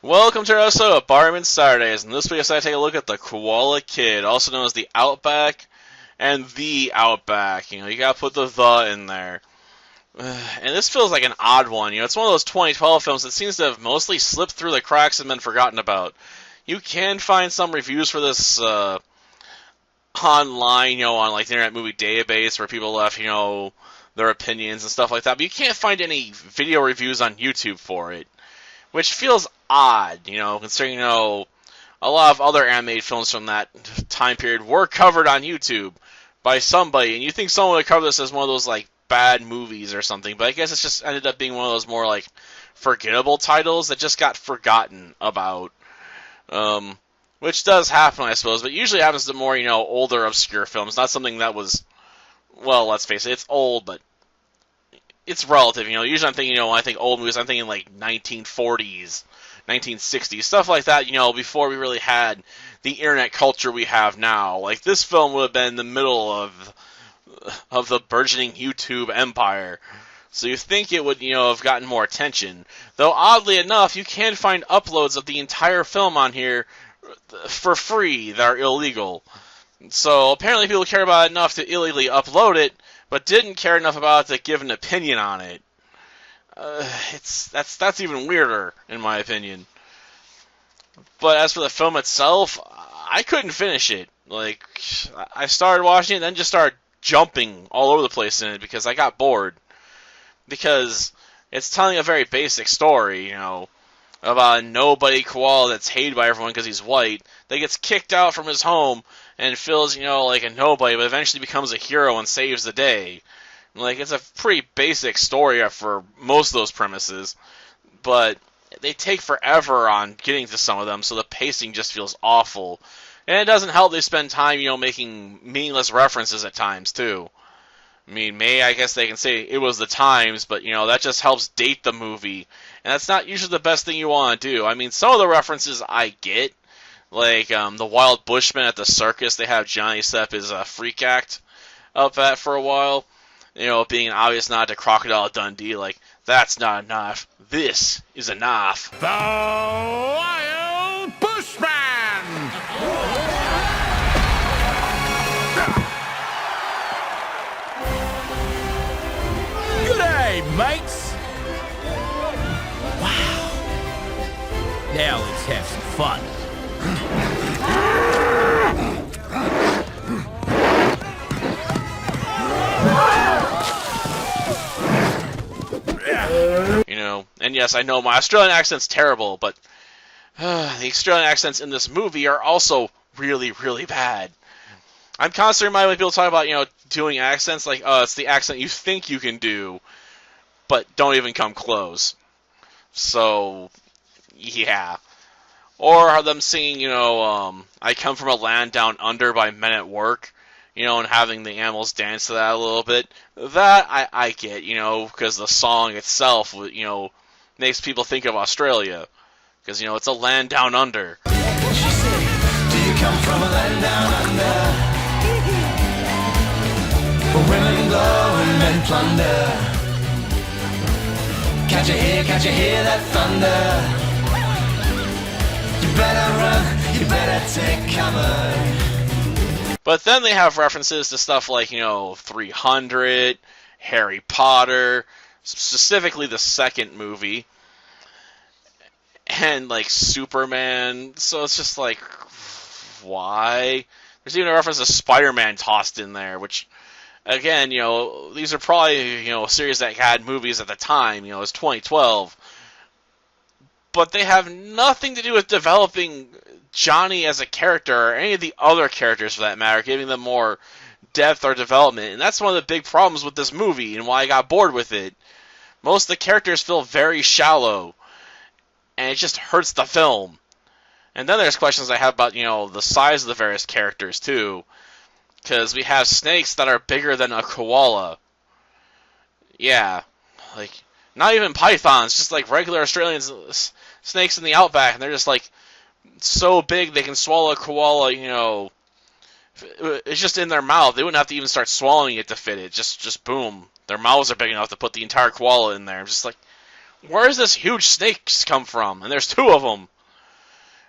Welcome to our episode of Barman Saturdays, and this week I decided to take a look at the Koala Kid, also known as the Outback and the Outback. You gotta put the in there. And this feels like an odd one. It's one of those 2012 films that seems to have mostly slipped through the cracks and been forgotten about. You can find some reviews for this online, on like the Internet Movie Database, where people left, their opinions and stuff like that, but you can't find any video reviews on YouTube for it. Which feels odd, considering, a lot of other animated films from that time period were covered on YouTube by somebody, and you think someone would cover this as one of those, bad movies or something, but I guess it's just ended up being one of those more, forgettable titles that just got forgotten about. Which does happen, I suppose, but usually happens to more, older, obscure films, not something that was, well, let's face it, it's old, but it's relative, Usually I'm thinking, when I think old movies, I'm thinking 1940s, 1960s, stuff like that, before we really had the internet culture we have now. Like, this film would have been in the middle of the burgeoning YouTube empire. So you think it would, have gotten more attention. Though, oddly enough, you can find uploads of the entire film on here for free that are illegal. So, apparently people care about it enough to illegally upload it, but didn't care enough about it to give an opinion on it. That's even weirder, in my opinion. But as for the film itself, I couldn't finish it. I started watching it, and then just started jumping all over the place in it because I got bored. Because it's telling a very basic story, about a nobody koala that's hated by everyone because he's white, that gets kicked out from his home and feels, like a nobody, but eventually becomes a hero and saves the day. It's a pretty basic story for most of those premises, but they take forever on getting to some of them, so the pacing just feels awful. And it doesn't help they spend time, making meaningless references at times, too. I guess they can say it was the times, but, that just helps date the movie. And that's not usually the best thing you want to do. Some of the references I get, the Wild Bushmen at the circus, they have Johnny set up his freak act up at for a while. Being an obvious nod to Crocodile Dundee, that's not a knife, this is a knife. The Wild Bushman! G'day, mates! Wow. Now let's have some fun. And yes, I know my Australian accent's terrible, but the Australian accents in this movie are also really, really bad. I'm constantly reminded when people talk about, doing accents, it's the accent you think you can do, but don't even come close. So, yeah. Or them singing, I Come From a Land Down Under by Men at Work, and having the animals dance to that a little bit. That I get, because the song itself, makes people think of Australia. Because, it's a land down under. She said, do you come from a land down under? Where women glow and men plunder. Can't you hear that thunder? You better run, you better take cover. But then they have references to stuff like, 300, Harry Potter, specifically the second movie, and, Superman. So it's just why? There's even a reference to Spider-Man tossed in there, which, again, these are probably, a series that had movies at the time, it's 2012. But they have nothing to do with developing Johnny as a character, or any of the other characters for that matter, giving them more depth or development. And that's one of the big problems with this movie, and why I got bored with it. Most of the characters feel very shallow, and it just hurts the film. And then there's questions I have about, the size of the various characters, too. Because we have snakes that are bigger than a koala. Yeah, not even pythons, just regular Australian snakes in the Outback, and they're just so big they can swallow a koala, it's just in their mouth. They wouldn't have to even start swallowing it to fit it. Just boom. Their mouths are big enough to put the entire koala in there. I'm just where does this huge snake come from? And there's two of them.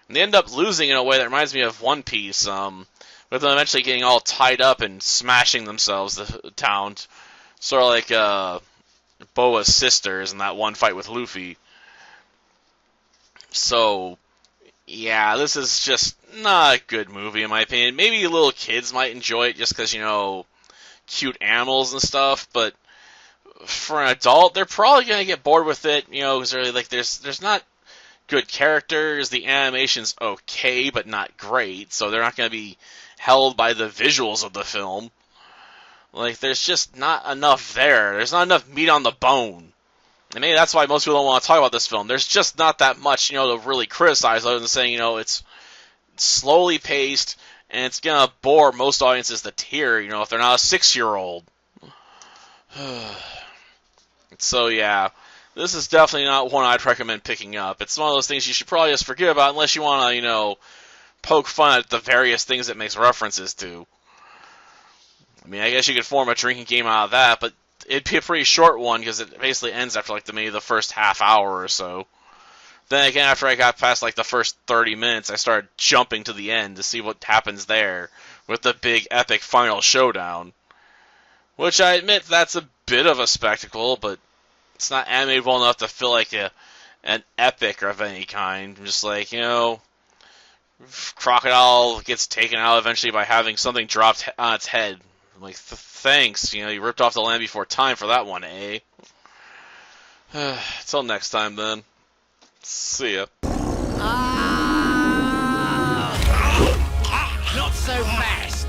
And they end up losing in a way that reminds me of One Piece, with them eventually getting all tied up and smashing themselves, the town. Sort of like Boa's sisters in that one fight with Luffy. So, yeah, this is just not a good movie in my opinion. Maybe little kids might enjoy it just because, cute animals and stuff, but for an adult, they're probably going to get bored with it, because really, there's not good characters, the animation's okay, but not great, so they're not going to be held by the visuals of the film. There's just not enough there. There's not enough meat on the bone. And maybe that's why most people don't want to talk about this film. There's just not that much, to really criticize, other than saying, it's slowly paced, and it's going to bore most audiences to tear, if they're not a 6-year-old. So, yeah, this is definitely not one I'd recommend picking up. It's one of those things you should probably just forget about unless you want to, poke fun at the various things it makes references to. I mean, I guess you could form a drinking game out of that, but it'd be a pretty short one because it basically ends after, maybe the first half hour or so. Then again, after I got past, the first 30 minutes, I started jumping to the end to see what happens there with the big epic final showdown. Which I admit, that's a bit of a spectacle, but it's not animated well enough to feel like an epic of any kind. Just Crocodile gets taken out eventually by having something dropped on its head. I'm like, thanks, you ripped off the Land Before Time for that one, eh? Till next time, then. See ya. Not so fast.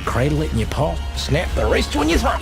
Cradle it in your paw, snap the wrist when you throw.